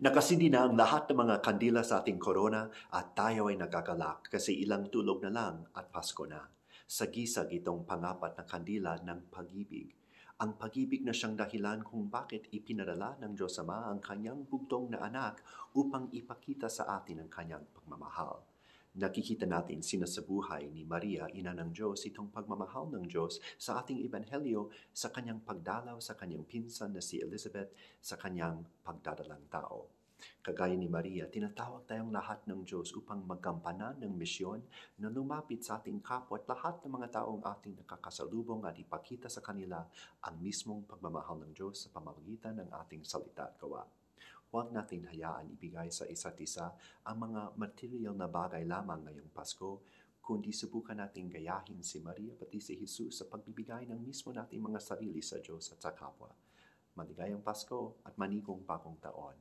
Nakasindi na ang lahat ng mga kandila sa ating korona at tayo ay nagagalak kasi ilang tulog na lang at Pasko na. Sagisag itong pangapat na kandila ng pag-ibig. Ang pag-ibig na siyang dahilan kung bakit ipinadala ng Diyos Ama ang kanyang bugtong na anak upang ipakita sa atin ang kanyang pagmamahal. Nakikita natin sinasabuhay ni Maria, ina ng Diyos, itong pagmamahal ng Diyos sa ating ebanghelyo sa kanyang pagdalaw sa kanyang pinsan na si Elizabeth sa kanyang pagdadalang tao. Kagaya ni Maria, tinatawag tayong lahat ng Diyos upang maggampanan ng misyon na lumapit sa ating kapwa at lahat ng mga taong ating nakakasalubong at ipakita sa kanila ang mismong pagmamahal ng Diyos sa pamamagitan ng ating salita at gawa. Huwag natin hayaan ibigay sa isa't isa ang mga material na bagay lamang ngayong Pasko, kundi subukan natin gayahin si Maria pati si Jesus sa pagbibigay ng mismo nating mga sarili sa Diyos at sa kapwa. Maligayang Pasko at manigong bagong taon.